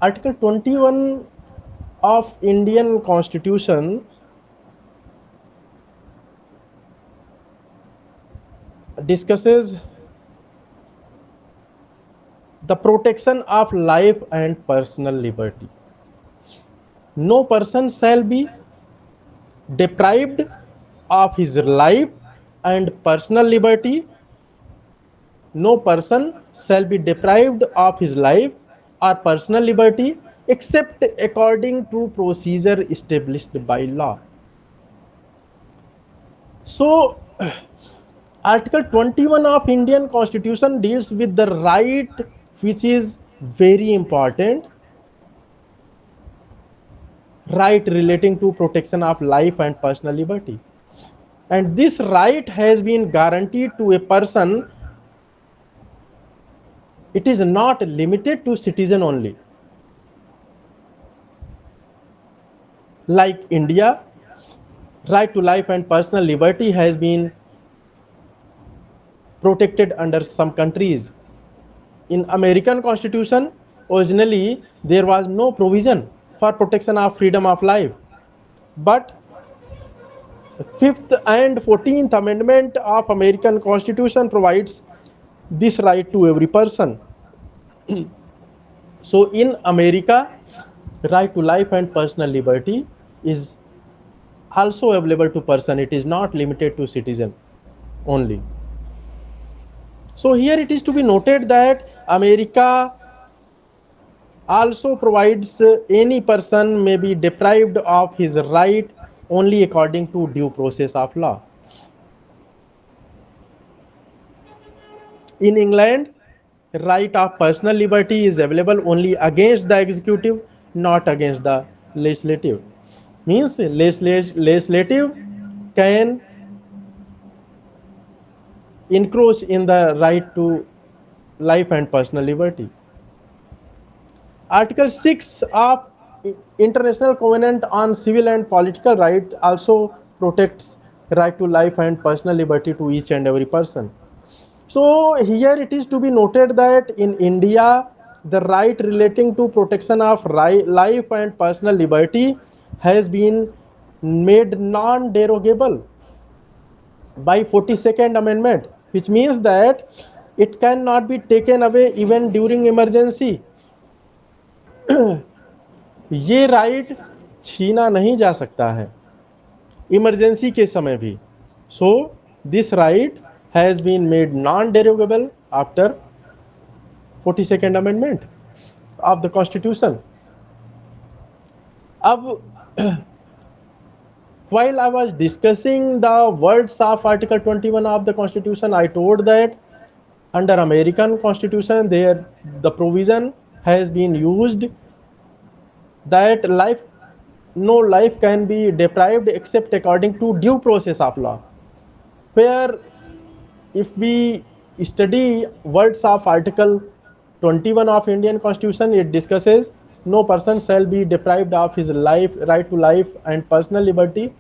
Article 21 of Indian Constitution discusses the protection of life and personal liberty. No person shall be deprived of his life and personal liberty. No person shall be deprived of his life or personal liberty except according to procedure established by law. So, Article 21 of Indian Constitution deals with the right which is very important, right relating to protection of life and personal liberty. And this right has been guaranteed to a person. It is not limited to citizen only. Like India, right to life and personal liberty has been protected under some countries. In American Constitution, originally there was no provision for protection of freedom of life. But Fifth and 14th Amendment of American Constitution provides this right to every person. So in America, right to life and personal liberty is also available to person. It is not limited to citizen only. So here it is to be noted that America also provides any person may be deprived of his right only according to due process of law. In England, right of personal liberty is available only against the executive, not against the legislative. Means legislative can encroach in the right to life and personal liberty. Article 6 of International Covenant on Civil and Political Rights also protects right to life and personal liberty to each and every person. So here it is to be noted that in India, the right relating to protection of life and personal liberty has been made non-derogable by 42nd Amendment, which means that it cannot be taken away even during emergency. ये right छीना नहीं जा सकता है emergency के समय भी. So this right has been made non derogable after 42nd Amendment of the Constitution. अब while I was discussing the words of Article 21 of the Constitution, I told that under American Constitution, there the provision has been used that no life can be deprived except according to due process of law. Where if we study words of Article 21 of Indian Constitution, it discusses no person shall be deprived of his right to life and personal liberty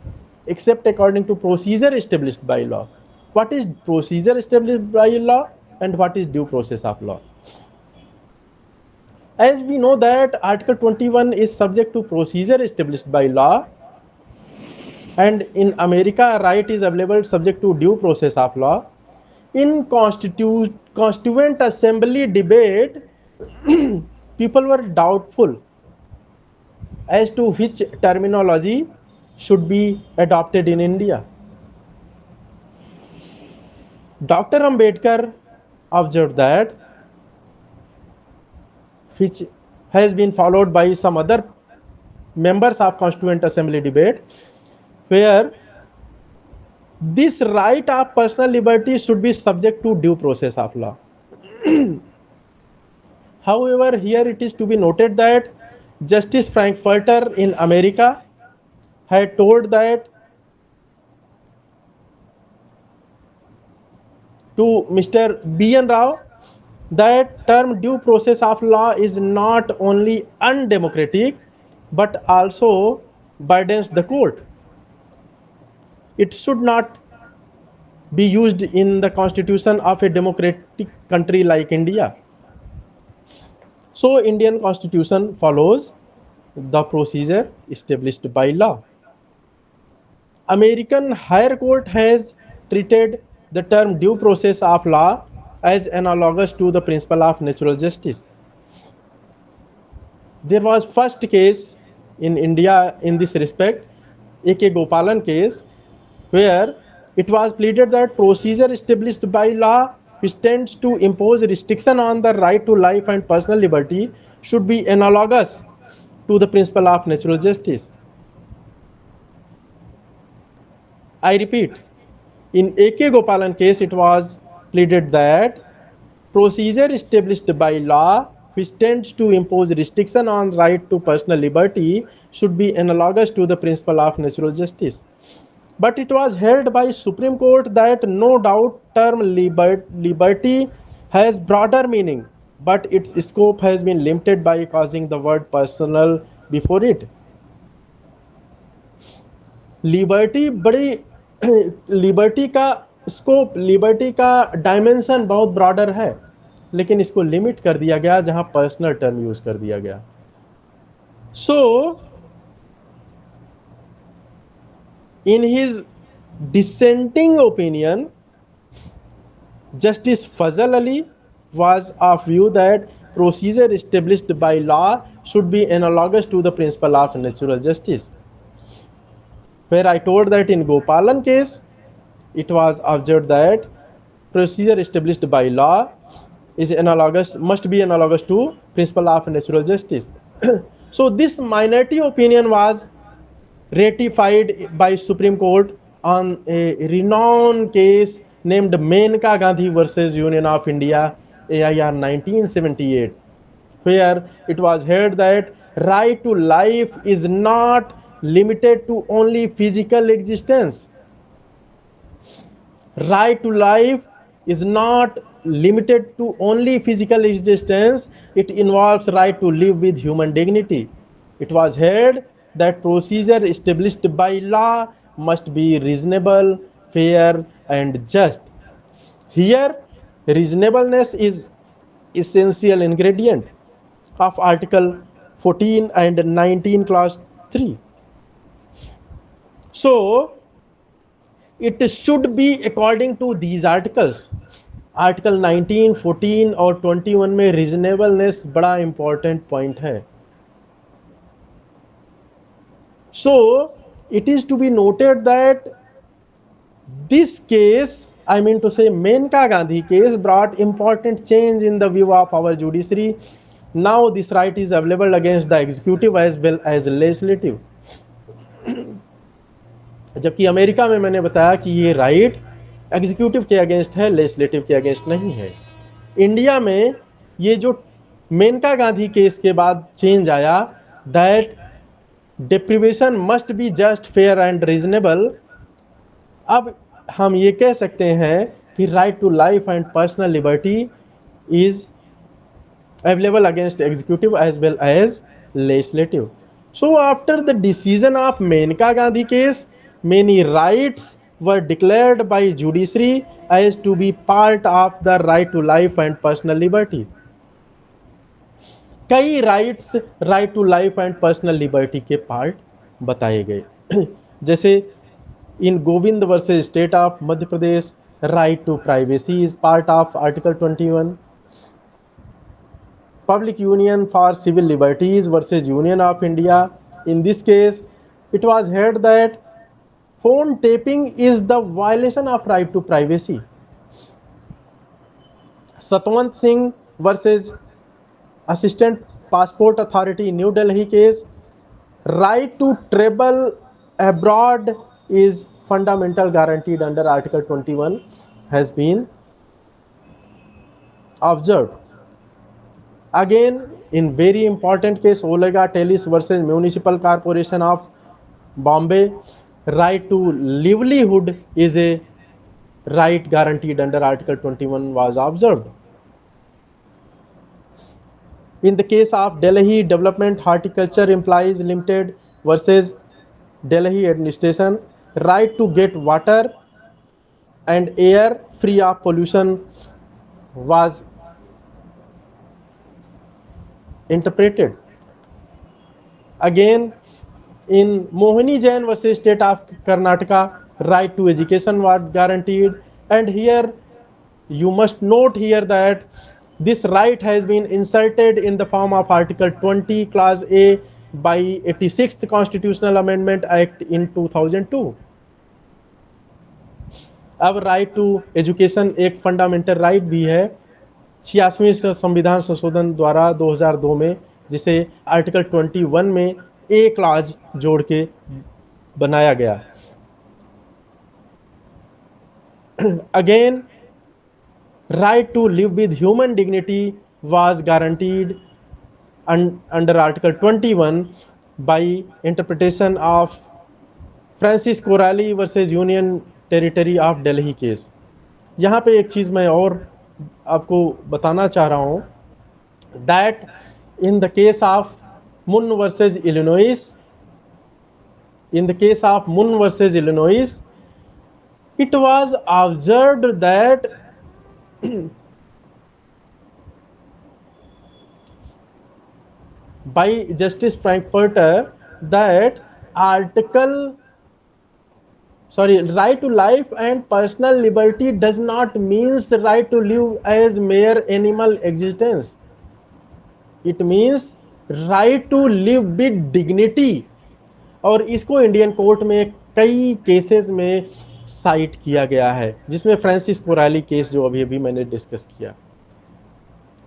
except according to procedure established by law. What is procedure established by law and what is due process of law? As we know that Article 21 is subject to procedure established by law, and in America, right is available subject to due process of law. In Constituent Assembly debate, people were doubtful as to which terminology should be adopted in India. Dr. Ambedkar observed that, which has been followed by some other members of Constituent Assembly debate, where this right of personal liberty should be subject to due process of law. However, here it is to be noted that Justice Frankfurter in America had told that to Mr. B.N. Rao that term due process of law is not only undemocratic but also burdens the court. It should not be used in the constitution of a democratic country like India. So Indian constitution follows the procedure established by law. American higher court has treated the term due process of law as analogous to the principle of natural justice. There was first case in India in this respect, A.K. Gopalan case, where it was pleaded that procedure established by law which tends to impose restriction on the right to life and personal liberty should be analogous to the principle of natural justice. I repeat, in A.K. Gopalan case, it was pleaded that procedure established by law which tends to impose restriction on right to personal liberty should be analogous to the principle of natural justice. But it was held by Supreme Court that no doubt term liberty has broader meaning, but its scope has been limited by causing the word personal before it. Liberty बड़ी liberty का scope, liberty का dimension बहुत broader है, लेकिन इसको limit कर दिया गया जहां पर्सनल टर्म यूज कर दिया गया. So in his dissenting opinion, Justice Fazal Ali was of view that procedure established by law should be analogous to the principle of natural justice. Where I told that in Gopalan case, it was observed that procedure established by law is analogous, must be analogous to principle of natural justice. So this minority opinion was ratified by Supreme Court on a renowned case named Menka Gandhi versus Union of India, AIR 1978, where it was held that right to life is not limited to only physical existence. Right to life is not limited to only physical existence, it involves right to live with human dignity. It was held that procedure established by law must be reasonable, fair, and just. Here, reasonableness is essential ingredient of Article 14 and 19 Clause 3. So, it should be according to these articles. Article 19, 14 और 21 में reasonableness बड़ा important point है. So it is to be noted that this case, I mean to say Menka Gandhi case, brought important change in the view of our judiciary. Now this right is available against the executive as well as legislative. जबकि America में मैंने बताया कि ये right executive के against है, legislative के against नहीं है. इंडिया में ये जो मेनका गांधी केस के बाद चेंज आया, that deprivation must be just, fair and reasonable. अब हम ये कह सकते हैं कि right to life and personal liberty is available against executive as well as legislative. So after the decision of Menka Gandhi case, many rights were declared by judiciary as to be part of the right to life and personal liberty. कई rights right to life and personal liberty के part बताए गए. जैसे in Govind versus state of Madhya Pradesh, right to privacy is part of article 21. Public Union for Civil Liberties versus Union of India. In this case, it was held that phone taping is the violation of right to privacy. Satwant Singh versus Assistant Passport Authority, New Delhi case, right to travel abroad is fundamental guaranteed under Article 21 has been observed. Again, in very important case, Olega Tellis versus Municipal Corporation of Bombay, right to livelihood is a right guaranteed under Article 21 was observed. In the case of Delhi Development Horticulture Employees Limited versus Delhi Administration, right to get water and air free of pollution was interpreted. Again, in Mohini Jain versus State of Karnataka, right to education was guaranteed. And here you must note here that this right has been inserted in the form of Article 20 Clause A by 86th Constitutional Amendment Act in 2002. अब right to education एक fundamental right भी है 86वें संविधान संशोधन द्वारा 2002 में, जिसे article 21 में ए क्लॉज जोड़ के बनाया गया. Again, right to live with human dignity was guaranteed under Article 21 by interpretation of Francis Corali versus Union Territory of Delhi case. यहाँ पे एक चीज़ मैं और आपको बताना चाह रहा हूँ, that in the case of Munn versus Illinois, it was observed that by Justice Frankfurter that right to life and personal liberty does not means right to live as mere animal existence. It means right to live with dignity. और इसको Indian court में कई cases में site किया गया है, जिसमें Francis Korali case जो अभी अभी मैंने डिस्कस किया.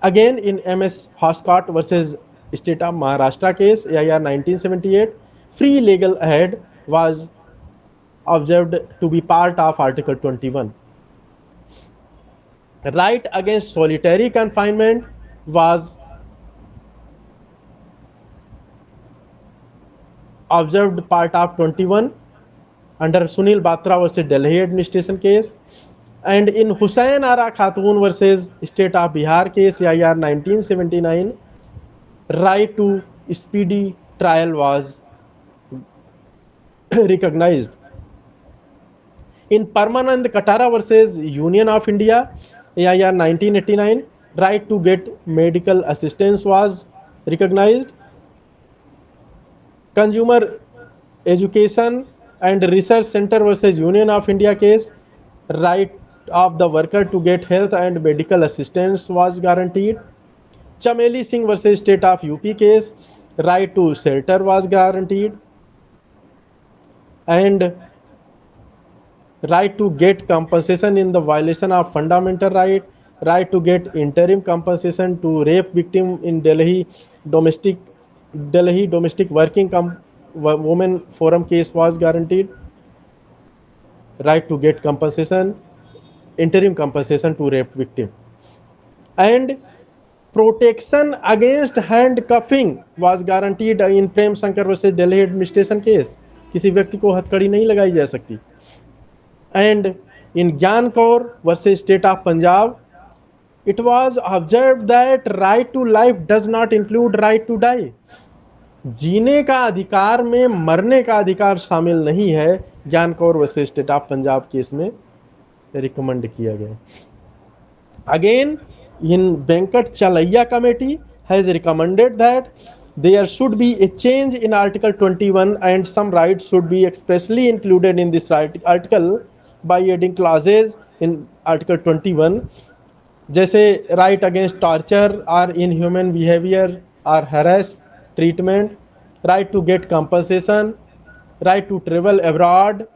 Again in MS Hoskot versus state of Maharashtra case AIR 1978, free legal aid was observed to be part of Article 21. Right against solitary confinement was observed part of 21 under Sunil Batra versus Delhi administration case. And in Hussain Ara Khatun versus State of Bihar case AIR 1979, right to speedy trial was recognized. In Parmanand Katara versus Union of India AIR 1989, right to get medical assistance was recognized. Consumer Education and Research Center versus Union of India case, right of the worker to get health and medical assistance was guaranteed. Chameli Singh versus State of UP case, right to shelter was guaranteed. And right to get compensation in the violation of fundamental right to get interim compensation to rape victim in Delhi domestic working women forum case was guaranteed. Right to get compensation, interim compensation to rape victim. And protection against handcuffing was guaranteed in Prem Shankar versus Delhi administration case. किसी व्यक्ति को हथकड़ी नहीं लगाई जा सकती. And in Gyan Kaur versus State of Punjab, it was observed that right to life does not include right to die. जीने का अधिकार में मरने का अधिकार शामिल नहीं है. ज्ञान Kaur versus state of Punjab case में रिकमेंड किया गया. अगेन इन वेंकट चलैया committee has recommended that there should be a change in Article 21 and some rights should be expressly included in this article by adding clauses in Article 21, जैसे right against torture or inhuman behavior or harass treatment, right to get compensation, right to travel abroad,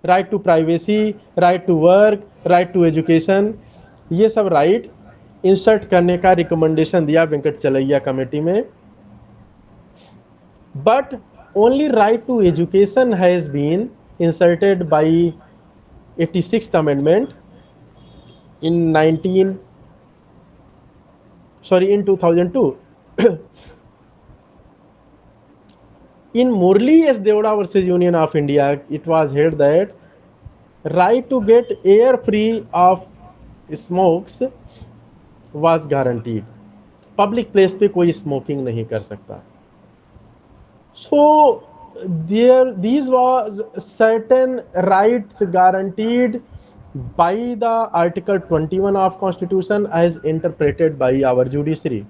right to privacy, right to work, right to education. ये सब right insert करने का recommendation दिया वेंकट चलैया committee में. But only right to education has been inserted by 86th Amendment in 2002. In Murli S. Devda versus Union of India, it was held that right to get air free of smokes was guaranteed. Public place पे कोई smoking नहीं कर सकता. So these was certain rights guaranteed by the Article 21 of Constitution as interpreted by our judiciary.